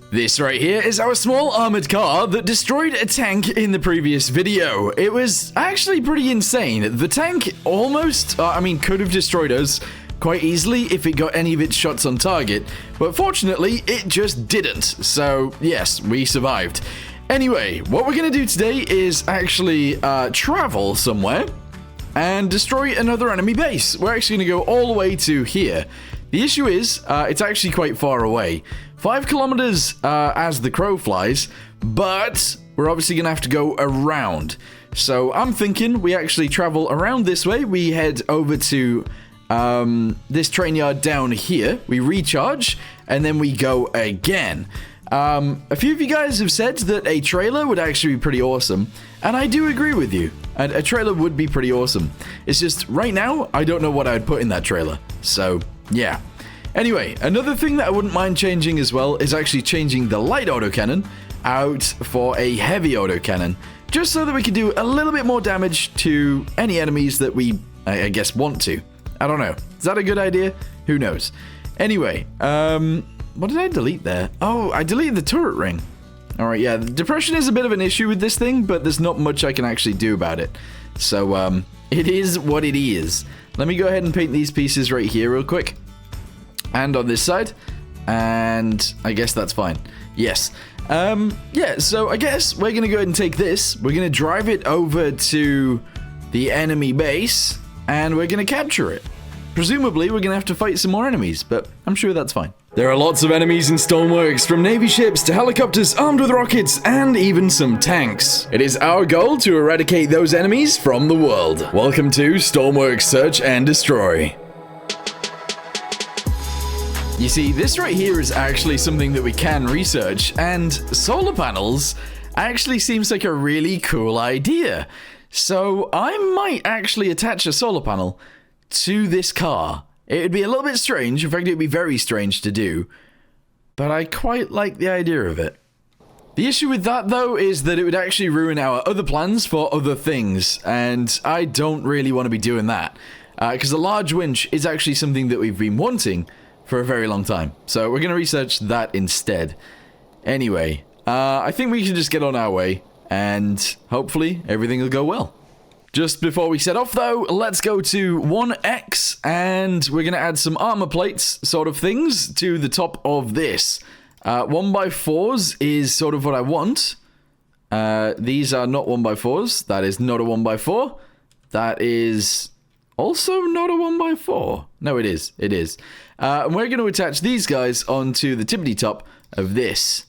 This right here is our small armored car that destroyed a tank in the previous video. It was actually pretty insane. The tank almost, could have destroyed us quite easily if it got any of its shots on target, but fortunately it just didn't. So yes, we survived. Anyway, what we're gonna do today is actually travel somewhere and destroy another enemy base. We're actually gonna go all the way to here. The issue is, it's actually quite far away. 5 kilometers as the crow flies, but we're obviously going to have to go around. So I'm thinking we actually travel around this way. We head over to this train yard down here. We recharge, and then we go again. A few of you guys have said that a trailer would actually be pretty awesome, and I do agree with you. A trailer would be pretty awesome. It's just, right now, I don't know what I'd put in that trailer. So, yeah. Anyway, another thing that I wouldn't mind changing as well is actually changing the light autocannon out for a heavy autocannon, just so that we can do a little bit more damage to any enemies that we, I guess, want to. I don't know. Is that a good idea? Who knows? Anyway, what did I delete there? Oh, I deleted the turret ring. Alright, yeah, the depression is a bit of an issue with this thing, but there's not much I can actually do about it. So, it is what it is. Let me go ahead and paint these pieces right here real quick. And on this side, and I guess that's fine. Yes. Yeah, so I guess we're going to go ahead and take this. We're going to drive it over to the enemy base, and we're going to capture it. Presumably, we're going to have to fight some more enemies, but I'm sure that's fine. There are lots of enemies in Stormworks, from Navy ships to helicopters armed with rockets, and even some tanks. It is our goal to eradicate those enemies from the world. Welcome to Stormworks Search and Destroy. You see, this right here is actually something that we can research, and solar panels actually seems like a really cool idea. So I might actually attach a solar panel to this car. It would be a little bit strange, in fact it would be very strange to do, but I quite like the idea of it. The issue with that though is that it would actually ruin our other plans for other things, and I don't really want to be doing that, because a large winch is actually something that we've been wanting for a very long time. So we're going to research that instead. Anyway, I think we should just get on our way, and hopefully everything will go well. Just before we set off though, let's go to 1X, and we're going to add some armor plates sort of things to the top of this. 1x4s is sort of what I want. These are not 1x4s. That is not a 1x4. That is also not a 1x4. No, it is. It is. And we're going to attach these guys onto the tippity top of this.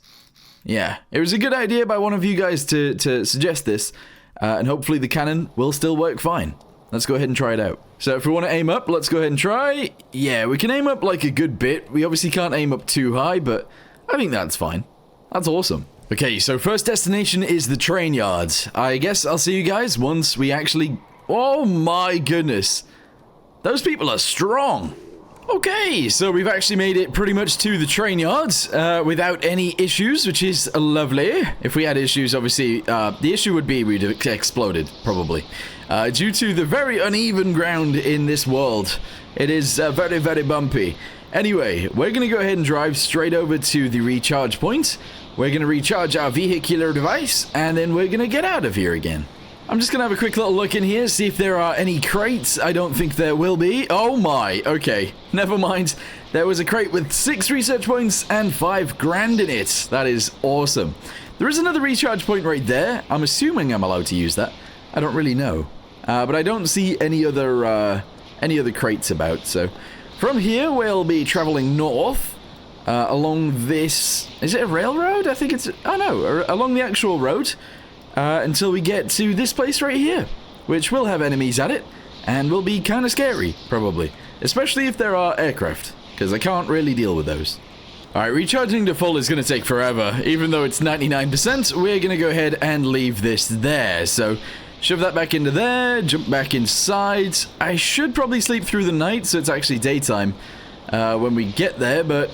Yeah, it was a good idea by one of you guys to suggest this, and hopefully the cannon will still work fine. Let's go ahead and try it out. So if we want to aim up, let's go ahead and try. Yeah, we can aim up like a good bit. We obviously can't aim up too high, but I think that's fine. That's awesome. Okay, so first destination is the train yard. I guess I'll see you guys once we actually... Oh my goodness. Those people are strong. Okay, so we've actually made it pretty much to the train yards without any issues, which is lovely. If we had issues, obviously, the issue would be we'd have exploded, probably. Due to the very uneven ground in this world. It is very, very bumpy. Anyway, we're going to go ahead and drive straight over to the recharge point. We're going to recharge our vehicular device, and then we're going to get out of here again. I'm just going to have a quick little look in here, see if there are any crates. I don't think there will be. Oh my, okay. Never mind. There was a crate with 6 research points and 5 grand in it. That is awesome. There is another recharge point right there. I'm assuming I'm allowed to use that. I don't really know. But I don't see any other crates about. So from here, we'll be traveling north along this... Is it a railroad? I think it's... Oh no, along the actual road. Until we get to this place right here, which will have enemies at it, and will be kind of scary, probably. Especially if there are aircraft, because I can't really deal with those. Alright, recharging to full is going to take forever. Even though it's 99%, we're going to go ahead and leave this there. So, shove that back into there, jump back inside. I should probably sleep through the night, so it's actually daytime when we get there, but,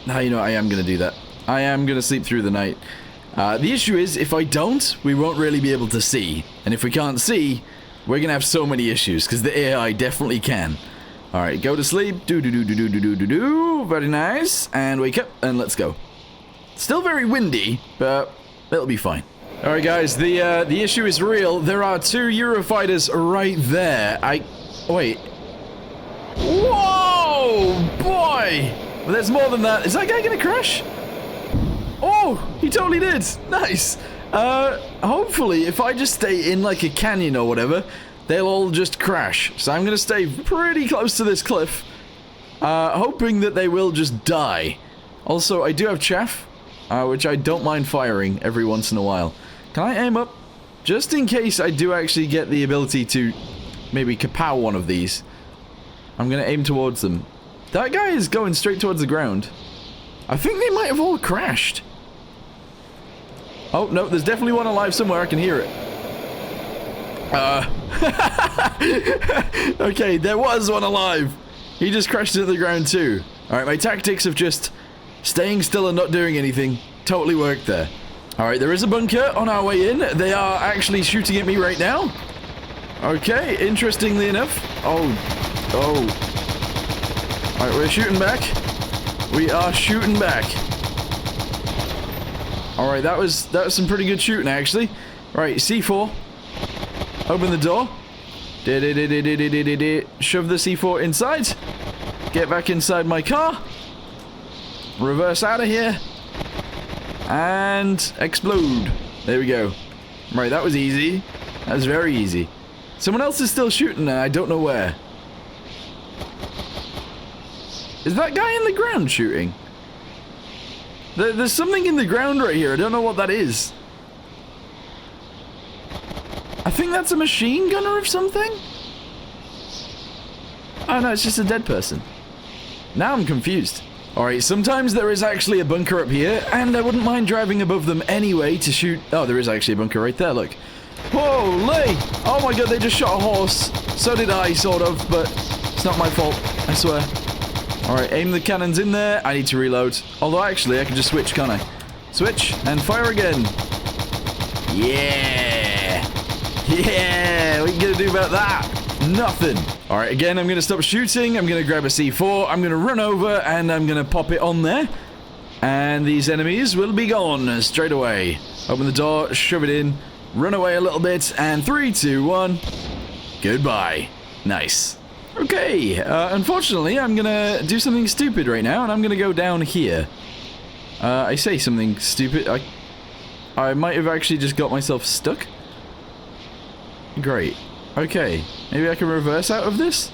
you know, I am going to do that. I am going to sleep through the night. The issue is, if I don't, we won't really be able to see. And if we can't see, we're going to have so many issues, because the AI definitely can. Alright, go to sleep. Do. Very nice. And wake up, and let's go. Still very windy, but it'll be fine. All right, guys, the issue is real. There are 2 Eurofighters right there. Wait. Whoa, boy! But there's more than that. Is that guy gonna crash? Oh, he totally did. Nice. Hopefully, if I just stay in like a canyon or whatever, they'll all just crash. So I'm gonna stay pretty close to this cliff, hoping that they will just die. Also, I do have chaff, which I don't mind firing every once in a while. Can I aim up? Just in case I do actually get the ability to maybe kapow one of these. I'm gonna aim towards them. That guy is going straight towards the ground. I think they might have all crashed. Oh, no, there's definitely one alive somewhere. I can hear it. Okay, there was one alive. He just crashed into the ground too. Alright, my tactics of just staying still and not doing anything totally worked there. Alright, there is a bunker on our way in. They are actually shooting at me right now. Okay, interestingly enough. Oh. Alright, we're shooting back. We are shooting back. Alright, that was some pretty good shooting, actually. Right, C4. Open the door. Shove the C4 inside. Get back inside my car. Reverse out of here. And explode. There we go. Right, that was easy. That was very easy. Someone else is still shooting and I don't know where. Is that guy in the ground shooting? There's something in the ground right here. I don't know what that is. I think that's a machine gunner of something? Oh no, it's just a dead person. Now I'm confused. Alright, sometimes there is actually a bunker up here, and I wouldn't mind driving above them anyway to shoot... Oh, there is actually a bunker right there, look. Holy! Oh my god, they just shot a horse. So did I, sort of, but it's not my fault, I swear. Alright, aim the cannons in there. I need to reload. Although, actually, I can just switch, can't I? Switch, and fire again. Yeah! Yeah! What are you gonna do about that? Nothing. Alright, again, I'm gonna stop shooting. I'm gonna grab a C4. I'm gonna run over, and I'm gonna pop it on there. And these enemies will be gone straight away. Open the door, shove it in, run away a little bit, and 3, 2, 1. Goodbye. Nice. Okay, unfortunately, I'm gonna do something stupid right now, and I'm gonna go down here. I say something stupid. I might have actually just got myself stuck. Great. Okay, maybe I can reverse out of this?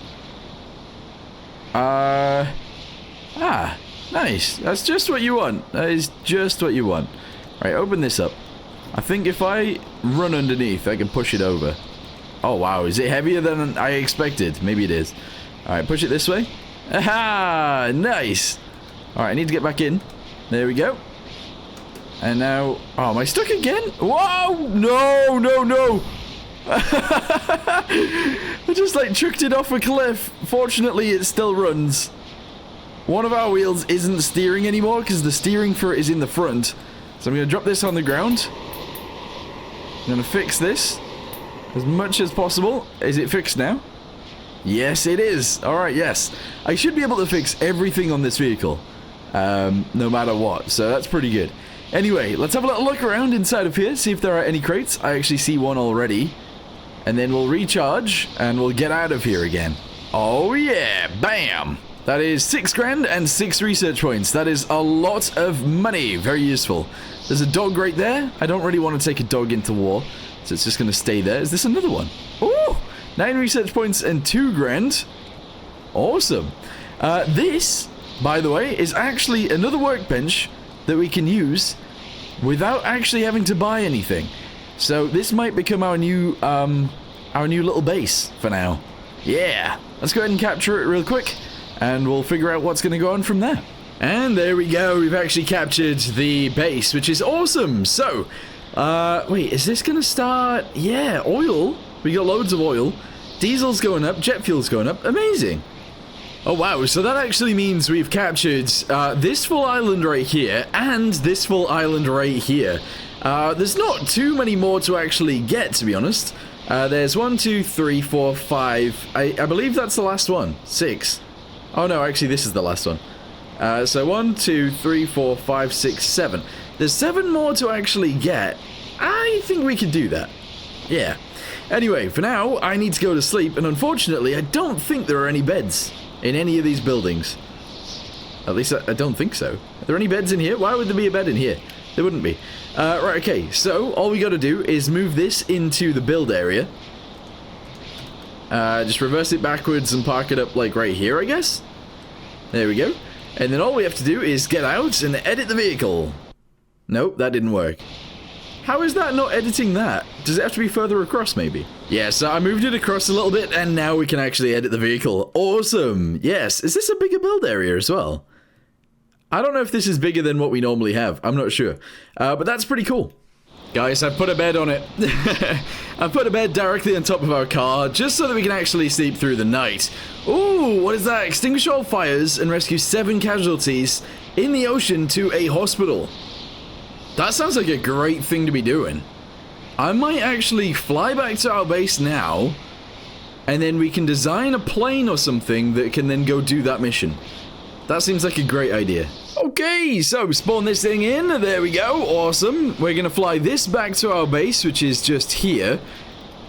Nice. That's just what you want. That is just what you want. Right, open this up. I think if I run underneath, I can push it over. Oh, wow. Is it heavier than I expected? Maybe it is. Alright, push it this way. Aha! Nice! Alright, I need to get back in. There we go. And now... Oh, am I stuck again? Whoa! No, no, no! I just, like, chucked it off a cliff. Fortunately, it still runs. One of our wheels isn't steering anymore because the steering for it is in the front. So I'm going to drop this on the ground. I'm going to fix this as much as possible. Is it fixed now? Yes, it is. Alright, yes. I should be able to fix everything on this vehicle. No matter what. So that's pretty good. Anyway, let's have a little look around inside of here. See if there are any crates. I actually see one already. And then we'll recharge. And we'll get out of here again. Oh yeah. Bam. That is 6 grand and 6 research points. That is a lot of money. Very useful. There's a dog right there. I don't really want to take a dog into war. So it's just going to stay there. Is this another one? Ooh! 9 research points and 2 grand. Awesome. This, by the way, is actually another workbench that we can use without actually having to buy anything. So this might become our new little base for now. Yeah. Let's go ahead and capture it real quick, and we'll figure out what's going to go on from there. And there we go. We've actually captured the base, which is awesome. So, wait, is this going to start? Yeah, oil. We got loads of oil. Diesel's going up. Jet fuel's going up. Amazing. Oh, wow. So that actually means we've captured this full island right here and this full island right here. There's not too many more to actually get, to be honest. There's 1, 2, 3, 4, 5. I believe that's the last one. 6. Oh, no, actually, this is the last one. So 1, 2, 3, 4, 5, 6, 7. There's 7 more to actually get. I think we can do that. Yeah. Anyway, for now, I need to go to sleep, and unfortunately, I don't think there are any beds in any of these buildings. At least I don't think so. Are there any beds in here? Why would there be a bed in here? There wouldn't be. Right, okay, so all we gotta do is move this into the build area. Just reverse it backwards and park it up, like, right here, I guess? There we go. And then all we have to do is get out and edit the vehicle. Nope, that didn't work. How is that not editing that? Does it have to be further across, maybe? Yeah, so I moved it across a little bit, and now we can actually edit the vehicle. Awesome! Yes, is this a bigger build area as well? I don't know if this is bigger than what we normally have. I'm not sure. But that's pretty cool. Guys, I put a bed on it. I put a bed directly on top of our car, just so that we can actually sleep through the night. Ooh, what is that? Extinguish all fires and rescue 7 casualties in the ocean to a hospital. That sounds like a great thing to be doing. I might actually fly back to our base now, and then we can design a plane or something that can then go do that mission. That seems like a great idea. Okay, so spawn this thing in. There we go. Awesome. We're going to fly this back to our base, which is just here.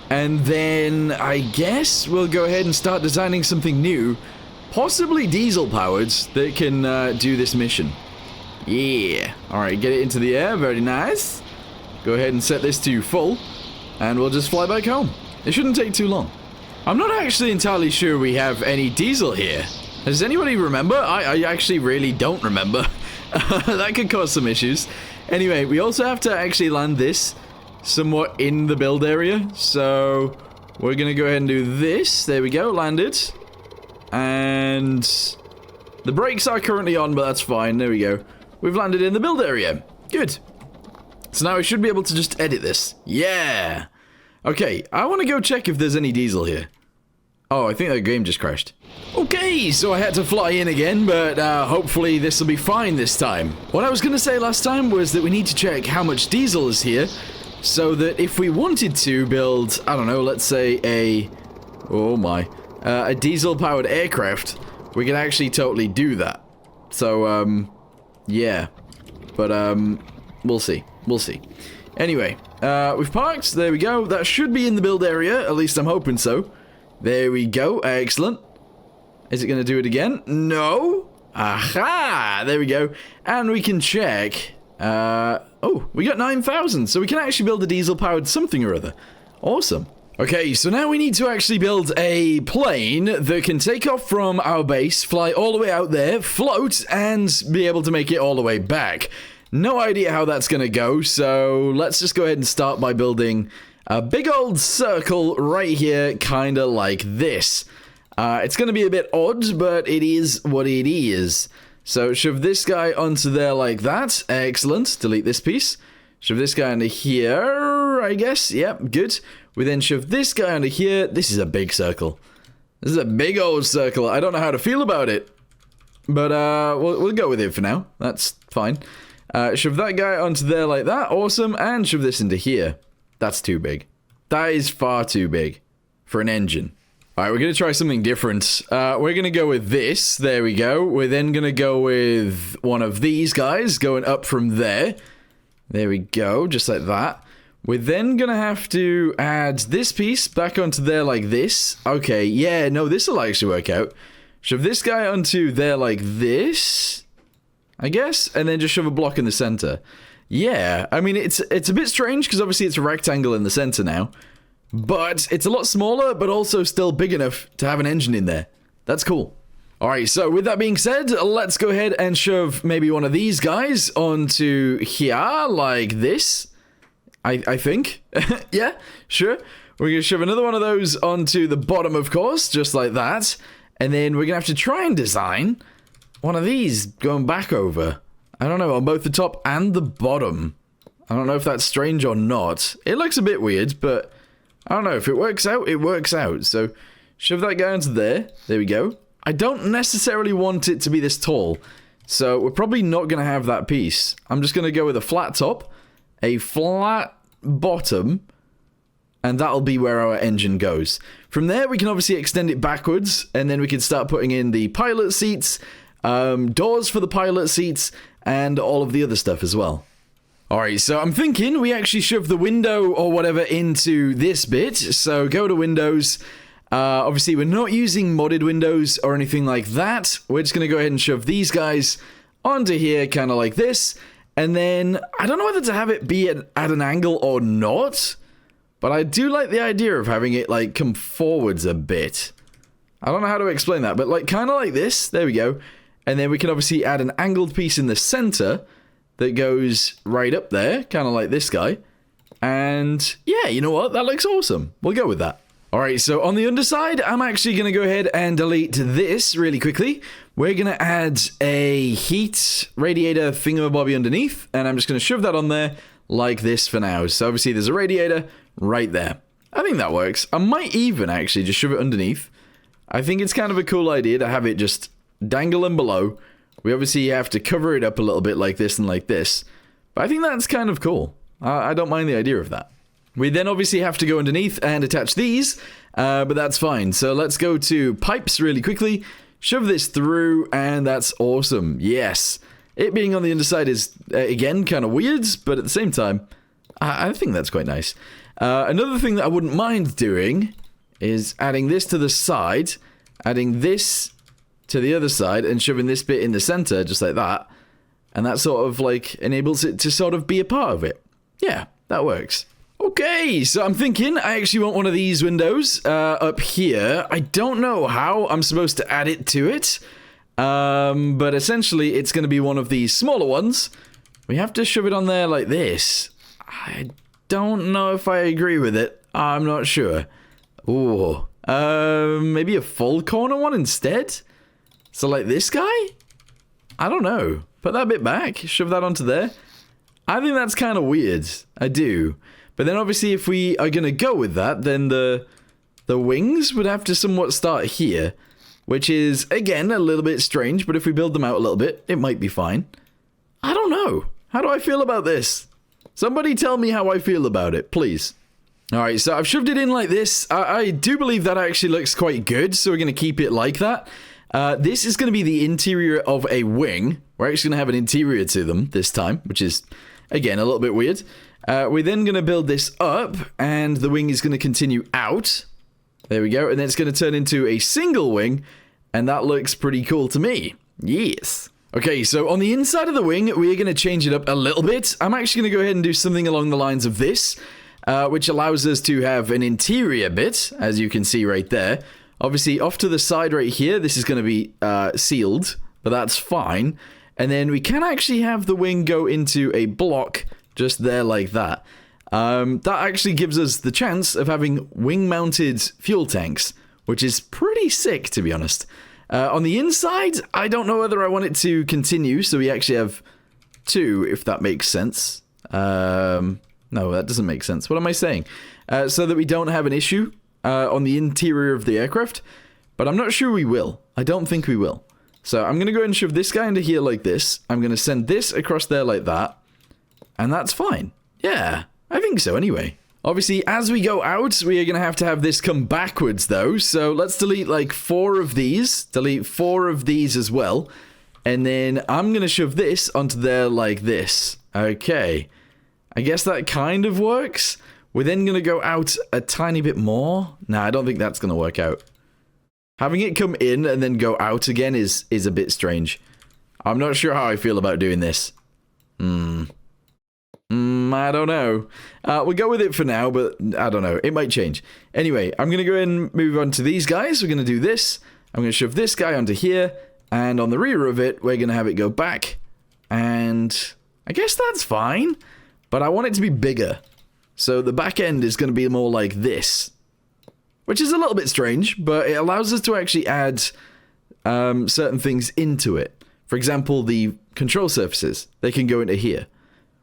And then I guess we'll go ahead and start designing something new, possibly diesel-powered, that can do this mission. Yeah. Alright, get it into the air. Very nice. Go ahead and set this to full, and we'll just fly back home. It shouldn't take too long. I'm not actually entirely sure we have any diesel here. Does anybody remember? I actually really don't remember. That could cause some issues. Anyway, we also have to actually land this somewhat in the build area. So we're going to go ahead and do this. There we go, landed. And the brakes are currently on, but that's fine. There we go. We've landed in the build area. Good. So now we should be able to just edit this. Yeah. Okay, I want to go check if there's any diesel here. Oh, I think that game just crashed. Okay, so I had to fly in again, but hopefully this will be fine this time. What I was going to say last time was that we need to check how much diesel is here, so that if we wanted to build, I don't know, let's say a diesel-powered aircraft, we can actually totally do that. So, yeah. But, we'll see. We'll see. Anyway, we've parked. There we go. That should be in the build area. At least I'm hoping so. There we go. Excellent. Is it going to do it again? No. Aha! There we go. And we can check. Oh, we got 9,000. So we can actually build a diesel-powered something or other. Awesome. Okay, so now we need to actually build a plane that can take off from our base, fly all the way out there, float, and be able to make it all the way back. No idea how that's going to go, so let's just go ahead and start by building a big old circle right here, kind of like this. It's going to be a bit odd, but it is what it is. So shove this guy onto there like that. Excellent. Delete this piece. Shove this guy into here, I guess. Yep, good. We then shove this guy onto here. This is a big circle. This is a big old circle. I don't know how to feel about it, but we'll go with it for now. That's fine. Shove that guy onto there like that. Awesome. And shove this into here. That's too big. That is far too big for an engine. Alright, we're going to try something different. We're going to go with this. There we go. We're then going to go with one of these guys going up from there. There we go, just like that. We're then going to have to add this piece back onto there like this. Okay, yeah, no, this will actually work out. Shove this guy onto there like this, I guess, and then just shove a block in the center. Yeah, I mean, it's a bit strange because obviously it's a rectangle in the center now. But it's a lot smaller, but also still big enough to have an engine in there. That's cool. Alright, so with that being said, let's go ahead and shove maybe one of these guys onto here, like this. I think. Yeah, sure. We're going to shove another one of those onto the bottom, of course, just like that. And then we're going to have to try and design one of these going back over. I don't know, on both the top and the bottom. I don't know if that's strange or not. It looks a bit weird, but I don't know. If it works out, it works out. So shove that guy onto there. There we go. I don't necessarily want it to be this tall, so we're probably not going to have that piece. I'm just going to go with a flat top, a flat bottom, and that'll be where our engine goes. From there, we can obviously extend it backwards, and then we can start putting in the pilot seats, doors for the pilot seats, and all of the other stuff as well. Alright, so I'm thinking we actually shove the window or whatever into this bit. So go to Windows. Obviously, we're not using modded windows or anything like that. We're just going to go ahead and shove these guys onto here, kind of like this. And then, I don't know whether to have it be at an angle or not. But I do like the idea of having it, like, come forwards a bit. I don't know how to explain that, but, like, kind of like this. There we go. And then we can obviously add an angled piece in the center that goes right up there, kind of like this guy. And yeah, you know what? That looks awesome. We'll go with that. All right, so on the underside, I'm actually going to go ahead and delete this really quickly. We're going to add a heat radiator thingamabobby underneath, and I'm just going to shove that on there like this for now. So obviously there's a radiator right there. I think that works. I might even actually just shove it underneath. I think it's kind of a cool idea to have it just dangling below. We obviously have to cover it up a little bit like this and like this. But I think that's kind of cool. I don't mind the idea of that. We then obviously have to go underneath and attach these, but that's fine. So let's go to pipes really quickly, shove this through, and that's awesome. Yes. It being on the underside is, again, kind of weird, but at the same time, I think that's quite nice. Another thing that I wouldn't mind doing is adding this to the side, adding this to the other side, and shoving this bit in the center, just like that. And that sort of, like, enables it to sort of be a part of it. Yeah, that works. Okay, so I'm thinking I actually want one of these windows up here. I don't know how I'm supposed to add it to it. But essentially, it's going to be one of these smaller ones. We have to shove it on there like this. I don't know if I agree with it. I'm not sure. Ooh. Maybe a full corner one instead? So like this guy? I don't know. Put that bit back. Shove that onto there. I think that's kind of weird. I do. But then obviously if we are going to go with that, then the wings would have to somewhat start here. Which is, again, a little bit strange. But if we build them out a little bit, it might be fine. I don't know. How do I feel about this? Somebody tell me how I feel about it, please. Alright, so I've shoved it in like this. I do believe that actually looks quite good. So we're going to keep it like that. This is going to be the interior of a wing. We're actually going to have an interior to them this time, which is, again, a little bit weird. We're then going to build this up, and the wing is going to continue out. There we go, and then it's going to turn into a single wing, and that looks pretty cool to me. Yes. Okay, so on the inside of the wing, we're going to change it up a little bit. I'm actually going to go ahead and do something along the lines of this, which allows us to have an interior bit, as you can see right there. Obviously, off to the side right here, this is going to be sealed, but that's fine. And then we can actually have the wing go into a block just there like that. That actually gives us the chance of having wing-mounted fuel tanks, which is pretty sick, to be honest. On the inside, I don't know whether I want it to continue, so we actually have two, if that makes sense. No, that doesn't make sense. What am I saying? So that we don't have an issue on the interior of the aircraft, but I'm not sure we will. I don't think we will. So I'm going to go ahead and shove this guy into here like this. I'm going to send this across there like that, and that's fine. Yeah, I think so anyway. Obviously, as we go out, we are going to have this come backwards though, so let's delete like 4 of these, delete 4 of these as well, and then I'm going to shove this onto there like this. Okay, I guess that kind of works. We're then going to go out a tiny bit more. Nah, I don't think that's going to work out. Having it come in and then go out again is a bit strange. I'm not sure how I feel about doing this. I don't know. We'll go with it for now, but I don't know. It might change. Anyway, I'm going to go ahead and move on to these guys. We're going to do this. I'm going to shove this guy onto here. And on the rear of it, we're going to have it go back. And I guess that's fine. But I want it to be bigger. So the back end is going to be more like this. Which is a little bit strange, but it allows us to actually add certain things into it. For example, the control surfaces. They can go into here.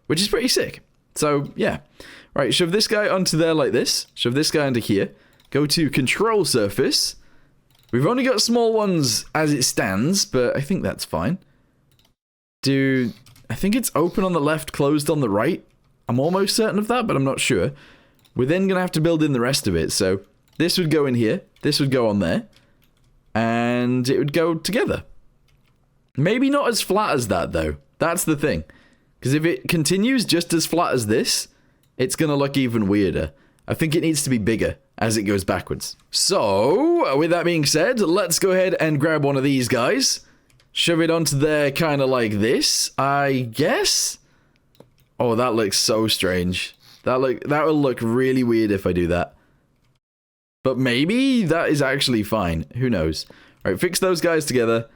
Which is pretty sick. So, yeah. Right, shove this guy onto there like this. Shove this guy onto here. Go to control surface. We've only got small ones as it stands, but I think that's fine. I think it's open on the left, closed on the right. I'm almost certain of that, but I'm not sure. We're then going to have to build in the rest of it. So, this would go in here. This would go on there. And it would go together. Maybe not as flat as that, though. That's the thing. Because if it continues just as flat as this, it's going to look even weirder. I think it needs to be bigger as it goes backwards. So, with that being said, let's go ahead and grab one of these guys. Shove it onto there kind of like this, I guess. Oh, that looks so strange. That will look really weird if I do that. But maybe that is actually fine. Who knows? All right, fix those guys together.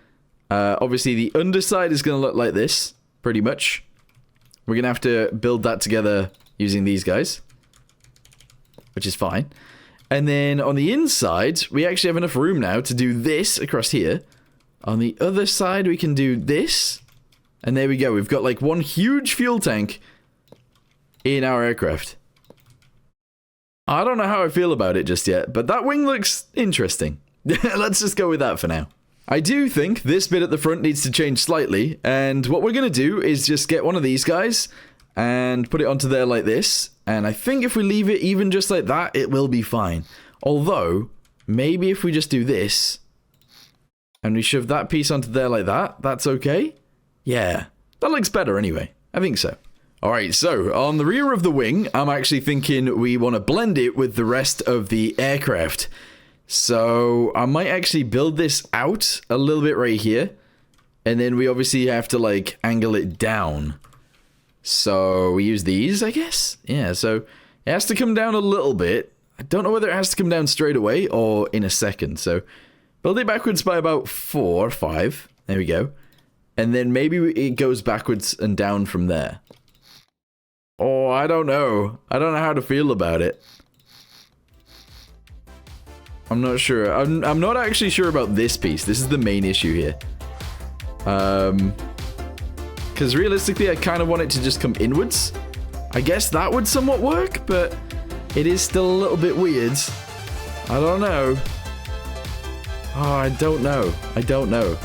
Obviously, the underside is going to look like this, pretty much. We're going to have to build that together using these guys, which is fine. And then on the inside, we actually have enough room now to do this across here. On the other side, we can do this. And there we go. We've got like one huge fuel tank in our aircraft. I don't know how I feel about it just yet, but that wing looks interesting. Let's just go with that for now. I do think this bit at the front needs to change slightly, and what we're going to do is just get one of these guys and put it onto there like this, and I think if we leave it even just like that, it will be fine. Although, maybe if we just do this, and we shove that piece onto there like that, that's okay? Yeah, that looks better anyway. I think so. Alright, so on the rear of the wing, I'm actually thinking we want to blend it with the rest of the aircraft. So I might actually build this out a little bit right here. And then we obviously have to like angle it down. So we use these, I guess? Yeah, so it has to come down a little bit. I don't know whether it has to come down straight away or in a second. So build it backwards by about 4 or 5. There we go. And then maybe it goes backwards and down from there. Oh, I don't know. I don't know how to feel about it. I'm not sure. I'm not actually sure about this piece. This is the main issue here. Because realistically, I kind of want it to just come inwards. I guess that would somewhat work, but it is still a little bit weird. I don't know. Oh, I don't know. I don't know.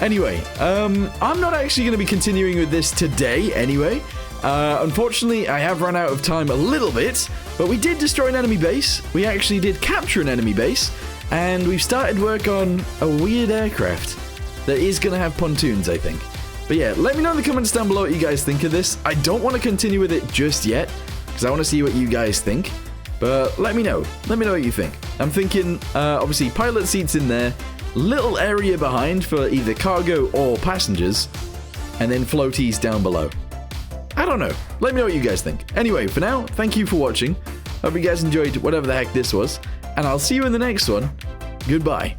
Anyway, I'm not actually going to be continuing with this today anyway. Unfortunately, I have run out of time a little bit, but we did destroy an enemy base. We actually did capture an enemy base, and we've started work on a weird aircraft that is going to have pontoons, I think. But yeah, let me know in the comments down below what you guys think of this. I don't want to continue with it just yet, because I want to see what you guys think. But let me know. Let me know what you think. I'm thinking, obviously, pilot seats in there, little area behind for either cargo or passengers, and then floaties down below. I don't know. Let me know what you guys think. Anyway, for now, thank you for watching. Hope you guys enjoyed whatever the heck this was, and I'll see you in the next one. Goodbye.